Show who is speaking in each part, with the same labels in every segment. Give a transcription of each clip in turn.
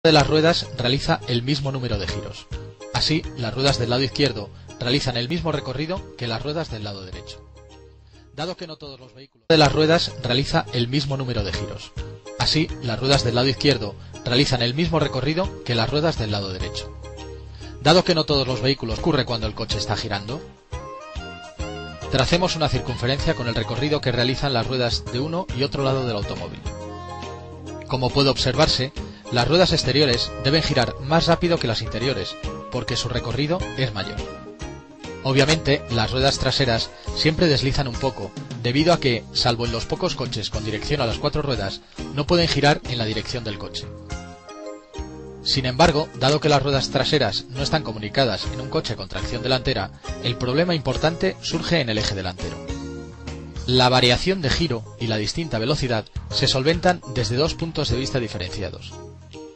Speaker 1: de las ruedas realiza el mismo número de giros. Así, las ruedas del lado izquierdo realizan el mismo recorrido que las ruedas del lado derecho. Dado que no todos los vehículos de las ruedas realiza el mismo número de giros. Así, las ruedas del lado izquierdo realizan el mismo recorrido que las ruedas del lado derecho. Dado que no todos los vehículos ocurre cuando el coche está girando, tracemos una circunferencia con el recorrido que realizan las ruedas de uno y otro lado del automóvil. Como puede observarse, las ruedas exteriores deben girar más rápido que las interiores, porque su recorrido es mayor. Obviamente, las ruedas traseras siempre deslizan un poco, debido a que, salvo en los pocos coches con dirección a las 4 ruedas, no pueden girar en la dirección del coche. Sin embargo, dado que las ruedas traseras no están comunicadas en un coche con tracción delantera, el problema importante surge en el eje delantero. La variación de giro y la distinta velocidad se solventan desde dos puntos de vista diferenciados.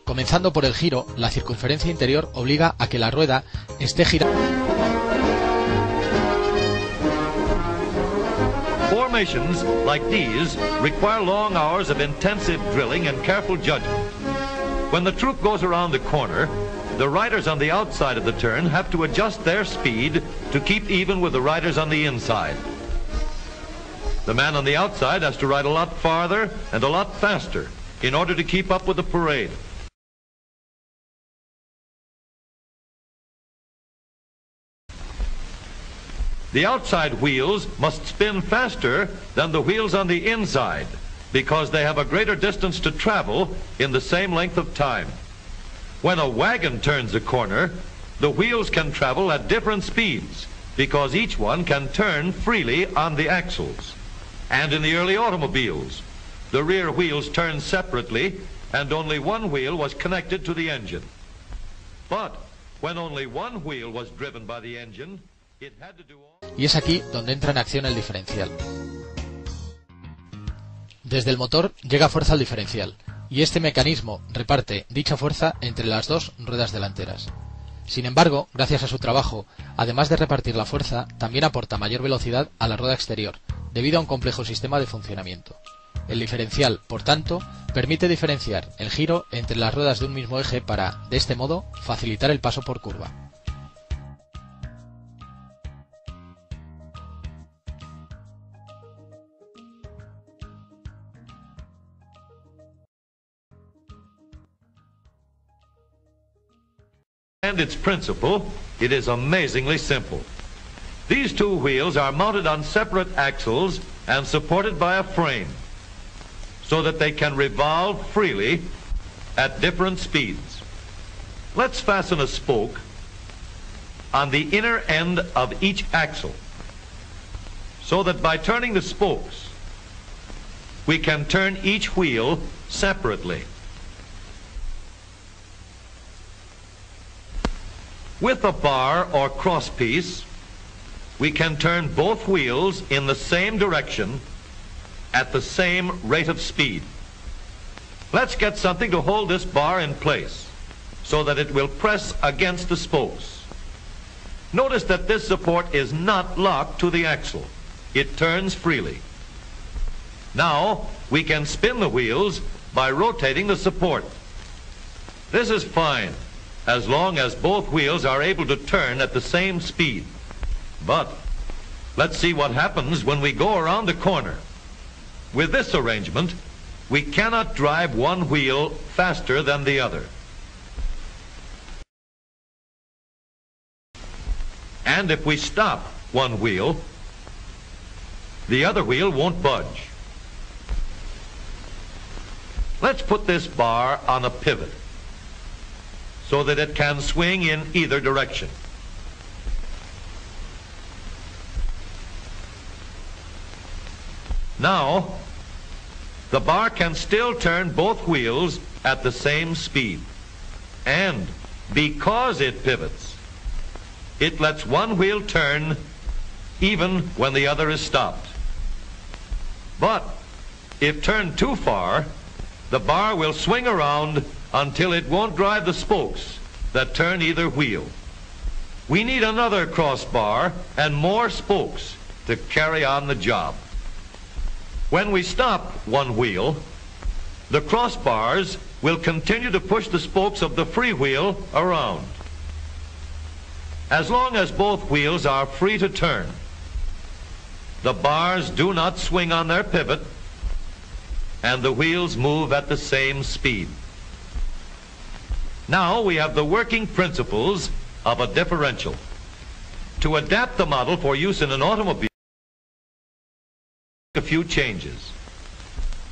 Speaker 1: Comenzando por el giro, la circunferencia interior obliga a que la rueda esté girando.
Speaker 2: Formations like these require long hours of intensive drilling and careful judgment. When the troop goes around the corner, the riders on the outside of the turn have to adjust their speed to keep even with the riders on the inside. The man on the outside has to ride a lot farther and a lot faster in order to keep up with the parade. The outside wheels must spin faster than the wheels on the inside because they have a greater distance to travel in the same length of time. When a wagon turns a corner, the wheels can travel at different speeds because each one can turn freely on the axles. And in the early automobiles, the rear wheels turned separately and only one wheel was connected to the engine. But when only one wheel was driven by the engine, it had to do all...
Speaker 1: Y es aquí donde entra en acción el diferencial. Desde el motor llega fuerza al diferencial, y este mecanismo reparte dicha fuerza entre las dos ruedas delanteras. Sin embargo, gracias a su trabajo, además de repartir la fuerza, también aporta mayor velocidad a la rueda exterior, debido a un complejo sistema de funcionamiento. El diferencial, por tanto, permite diferenciar el giro entre las ruedas de un mismo eje para, de este modo, facilitar el paso por curva.
Speaker 2: And its principle, it is amazingly simple. These two wheels are mounted on separate axles and supported by a frame so that they can revolve freely at different speeds. Let's fasten a spoke on the inner end of each axle so that by turning the spokes, we can turn each wheel separately. With a bar or crosspiece, we can turn both wheels in the same direction at the same rate of speed. Let's get something to hold this bar in place so that it will press against the spokes. Notice that this support is not locked to the axle. It turns freely. Now we can spin the wheels by rotating the support. This is fine, as long as both wheels are able to turn at the same speed. But let's see what happens when we go around the corner. With this arrangement, we cannot drive one wheel faster than the other. And if we stop one wheel, the other wheel won't budge. Let's put this bar on a pivot so that it can swing in either direction. Now, the bar can still turn both wheels at the same speed. And because it pivots, it lets one wheel turn even when the other is stopped. But if turned too far, the bar will swing around until it won't drive the spokes that turn either wheel. We need another crossbar and more spokes to carry on the job. When we stop one wheel, the crossbars will continue to push the spokes of the free wheel around. As long as both wheels are free to turn, the bars do not swing on their pivot, and the wheels move at the same speed. Now we have the working principles of a differential. To adapt the model for use in an automobile, a few changes.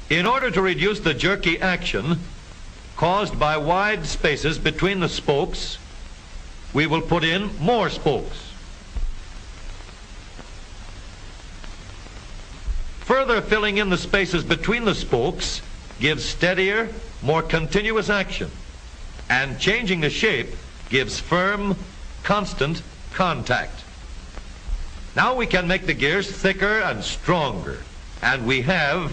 Speaker 2: In order to reduce the jerky action caused by wide spaces between the spokes, we will put in more spokes. Further filling in the spaces between the spokes gives steadier, more continuous action, and changing the shape gives firm, constant contact. Now we can make the gears thicker and stronger, and we have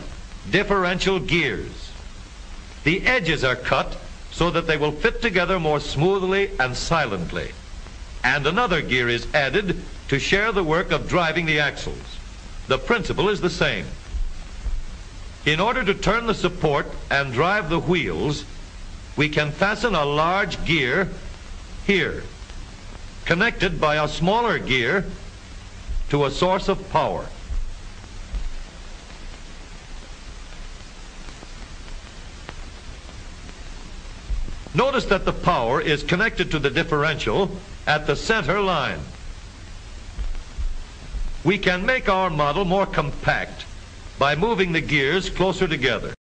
Speaker 2: differential gears. The edges are cut so that they will fit together more smoothly and silently, and another gear is added to share the work of driving the axles. The principle is the same. In order to turn the support and drive the wheels, we can fasten a large gear here, connected by a smaller gear to a source of power. Notice that the power is connected to the differential at the center line. We can make our model more compact by moving the gears closer together.